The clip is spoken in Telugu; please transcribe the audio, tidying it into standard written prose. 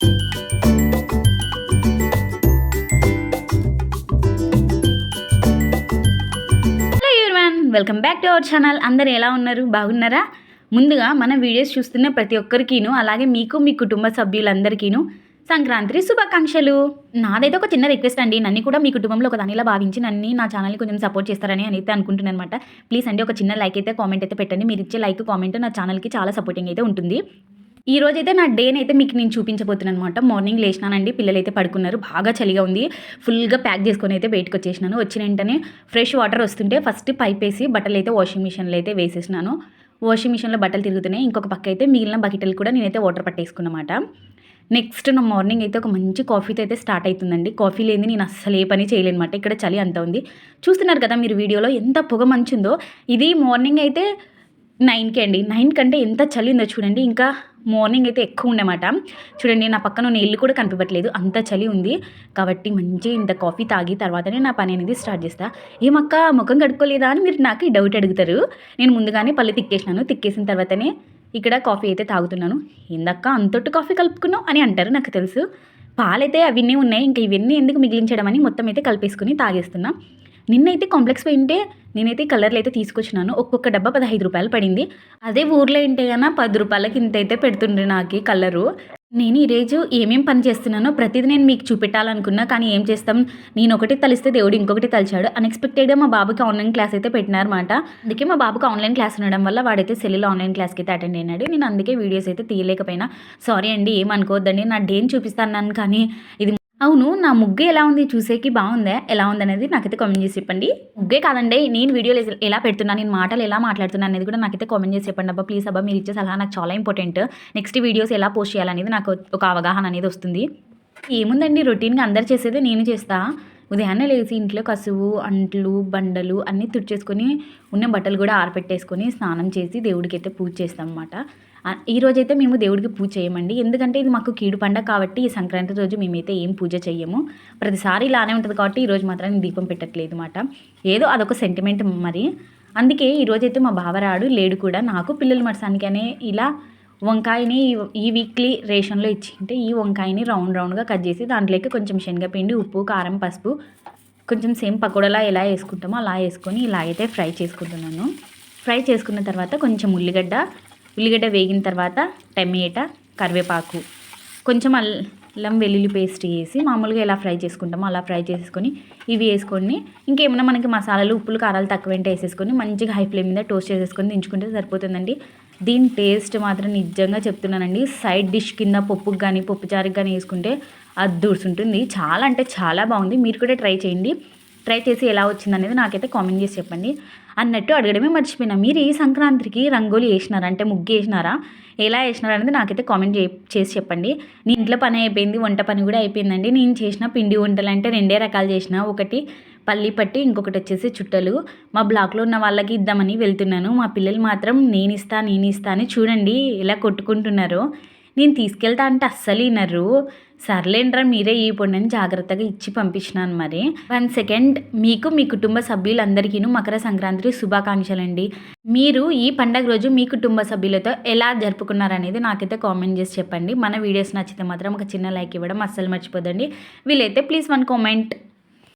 Hello everyone, welcome back to our channel. అందరు ఎలా ఉన్నారు? బాగున్నారా? ముందుగా మన వీడియోస్ చూస్తున్న ప్రతి ఒక్కరికీను, అలాగే మీకు మీ కుటుంబ సభ్యులందరికీను సంక్రాంతి శుభాకాంక్షలు. నాదైతే ఒక చిన్న రిక్వెస్ట్ అండి, నన్ను కూడా మీ కుటుంబంలో ఒక దానిలా భావించి నన్ను నా ఛానల్ని కొంచెం సపోర్ట్ చేస్తారని అయితే అనుకుంటున్నాను అనమాట. ప్లీజ్ అండి, ఒక చిన్న లైక్ అయితే కామెంట్ అయితే పెట్టండి. మీరు ఇచ్చే లైక్ కామెంట్ నా ఛానల్కి చాలా సపోర్టింగ్ అయితే ఉంటుంది. ఈ రోజైతే నా డేని అయితే మీకు నేను చూపించబోతున్నాను అనమాట. మార్నింగ్ లేచినానండి, పిల్లలు అయితే పడుకున్నారు, బాగా చలిగా ఉంది, ఫుల్గా ప్యాక్ చేసుకొని అయితే బయటకు వచ్చేసినాను. వచ్చిన వెంటనే ఫ్రెష్ వాటర్ వస్తుంటే ఫస్ట్ పైప్ వేసి బట్టలు అయితే వాషింగ్ మిషన్లో అయితే వేసేసినాను. వాషింగ్ మిషన్లో బట్టలు తిరుగుతున్నాయి, ఇంకొక పక్క అయితే మిగిలిన బకెట్లు కూడా నేనైతే వాటర్ పట్టేసుకున్నమాట. నెక్స్ట్ నా మార్నింగ్ అయితే ఒక మంచి కాఫీతో అయితే స్టార్ట్ అవుతుందండి. కాఫీ లేని నేను అస్సలు ఏ పని చేయలేనమాట. ఇక్కడ చలి అంత ఉంది, చూస్తున్నారు కదా మీరు వీడియోలో ఎంత పొగ మంచుందో. ఇది మార్నింగ్ అయితే 9కి అండి. 9 కంటే ఎంత చలి ఉందో చూడండి. ఇంకా మార్నింగ్ అయితే ఎక్కువ ఉండమాట. చూడండి, నా పక్కన ఉన్న ఇల్లు కూడా కనిపించట్లేదు, అంత చలి ఉంది. కాబట్టి మంచి ఇంత కాఫీ తాగి తర్వాతనే నా పని అనేది స్టార్ట్ చేస్తా. ఏమక్క ముఖం కడుక్కోలేదా అని మీరు నాకు డౌట్ అడుగుతారు. నేను ముందుగానే పళ్ళు తిక్కేసినాను. తిక్కేసిన తర్వాతనే ఇక్కడ కాఫీ అయితే తాగుతున్నాను. ఏందక్క అంతొట్టు కాఫీ కలుపుకున్నావు అని అంటారు, నాకు తెలుసు. పాలైతే అవన్నీ ఉన్నాయి, ఇంకా ఇవన్నీ ఎందుకు మిగిలించడం అని మొత్తం అయితే కలిపేసుకుని తాగేస్తున్నా. నిన్నైతే కాంప్లెక్స్ పోయింటే నేనైతే కలర్లు అయితే తీసుకొచ్చినాను. ఒక్కొక్క డబ్బా 15 రూపాయలు పడింది. అదే ఊర్లో ఏంటే కన్నా 10 రూపాయలకి ఇంత అయితే పెడుతుండ్రి నాకు కలరు. నేను ఈరోజు ఏమేం పని చేస్తున్నానో ప్రతిదీ నేను మీకు చూపెట్టాలనుకున్నా, కానీ ఏం చేస్తాం, నేను ఒకటి తలిస్తే దేవుడు ఇంకొకటి తలిచాడు. అన్ఎక్స్పెక్టెడ్గా మా బాబుకి ఆన్లైన్ క్లాస్ అయితే పెట్టినారన్నమాట. అందుకే మా బాబుకి ఆన్లైన్ క్లాస్ ఉండడం వల్ల వాడైతే సెల్లులో ఆన్లైన్ క్లాస్కి అయితే అటెండ్ అయినాడు. నేను అందుకే వీడియోస్ అయితే తీయలేకపోయినా, సారీ అండి, ఏమనుకోవద్దండి. నా డేని చూపిస్తాను కానీ ఇది అవును, నా ముగ్గు ఎలా ఉంది? చూసేకి బాగుందా? ఎలా ఉందనేది నాకైతే కామెంట్ చేసి చెప్పండి. ముగ్గే కాదండి, నేను వీడియోలు ఎలా పెడుతున్నాను, నేను మాటలు ఎలా మాట్లాడుతున్నాను అనేది కూడా నాకైతే కామెంట్ చేసి చెప్పండి అబ్బా, ప్లీజ్ అబ్బా. మీరు ఇచ్చే సలహా నాకు చాలా ఇంపార్టెంట్. నెక్స్ట్ వీడియోస్ ఎలా పోస్ట్ చేయాలనేది నాకు ఒక అవగాహన అనేది వస్తుంది. ఏముందండి, రొటీన్గా అందరు చేసేదే నేను చేస్తా. ఉదయాన్నే లేచి ఇంట్లో కసువు, అంట్లు, బండలు అన్నీ తుడిచేసుకొని ఉన్న బట్టలు కూడా ఆరపెట్టేసుకొని స్నానం చేసి దేవుడికి అయితే పూజ చేస్తాం అన్నమాట. ఈరోజైతే మేము దేవుడికి పూజ చేయమండి, ఎందుకంటే ఇది మాకు కీడు పండగ కాబట్టి ఈ సంక్రాంతి రోజు మేమైతే ఏం పూజ చేయము. ప్రతిసారి ఇలానే ఉంటుంది కాబట్టి ఈరోజు మాత్రం నేను దీపం పెట్టట్లేదు అన్నమాట. ఏదో అదొక సెంటిమెంట్ మరి. అందుకే ఈరోజైతే మా బావరాడు లేడు కూడా. నాకు పిల్లల మరసానికనే ఇలా వంకాయని ఈ వీక్లీ రేషన్లో ఇచ్చింటే ఈ వంకాయని రౌండ్గా కట్ చేసి దాంట్లోకి కొంచెం శనగపిండి, ఉప్పు, కారం, పసుపు, కొంచెం సేమ్ పకోడలా ఎలా వేసుకుంటామో అలా వేసుకొని ఇలా అయితే ఫ్రై చేసుకుంటున్నాను. ఫ్రై చేసుకున్న తర్వాత కొంచెం ఉల్లిగడ్డ వేగిన తర్వాత టమాటా, కరివేపాకు, కొంచెం అల్లం వెల్లుల్లి పేస్ట్ వేసి మామూలుగా ఎలా ఫ్రై చేసుకుంటామో అలా ఫ్రై చేసుకొని ఇవి వేసుకొని ఇంకేమైనా మనకి మసాలాలు, ఉప్పులు, కారాలు తక్కువ వేసేసుకొని మంచిగా హై ఫ్లేమ్ మీద టోస్ట్ చేసేసుకొని దించుకుంటే సరిపోతుందండి. దీని టేస్ట్ మాత్రం నిజంగా చెప్తున్నానండి, సైడ్ డిష్ కింద పప్పుకి కానీ పప్పుచారుకి కానీ వేసుకుంటే అద్దుర్సుంటుంది. చాలా అంటే చాలా బాగుంది. మీరు కూడా ట్రై చేయండి. ట్రై చేసి ఎలా వచ్చిందనేది నాకైతే కామెంట్ చేసి చెప్పండి. అన్నట్టు అడగడమే మర్చిపోయినా, మీరు ఈ సంక్రాంతికి రంగోలి వేసినారా, అంటే ముగ్గు వేసినారా, ఎలా వేసినారా అనేది నాకైతే కామెంట్ చేసి చెప్పండి. నీ ఇంట్లో పని అయిపోయింది, వంట పని కూడా అయిపోయిందండి. నేను చేసిన పిండి వంటలు అంటే 2 రకాలు చేసిన. ఒకటి పల్లి పట్టి, ఇంకొకటి వచ్చేసి చుట్టలు. మా బ్లాక్లో ఉన్న వాళ్ళకి ఇద్దామని వెళ్తున్నాను. మా పిల్లలు మాత్రం నేను ఇస్తా అని చూడండి ఎలా కొట్టుకుంటున్నారో. నేను తీసుకెళ్తా అంటే అస్సలు వినరు. సర్లేండ్రా మీరే ఈ పొండని జాగ్రత్తగా ఇచ్చి పంపించినాను. మరి 1 సెకండ్, మీకు మీ కుటుంబ సభ్యులందరికీ మకర సంక్రాంతి శుభాకాంక్షలండి. మీరు ఈ పండగ రోజు మీ కుటుంబ సభ్యులతో ఎలా జరుపుకున్నారనేది నాకైతే కామెంట్ చేసి చెప్పండి. మన వీడియోస్ నచ్చితే మాత్రం ఒక చిన్న లైక్ ఇవ్వడం అస్సలు మర్చిపోదండి. వీలైతే ప్లీజ్ 1 కామెంట్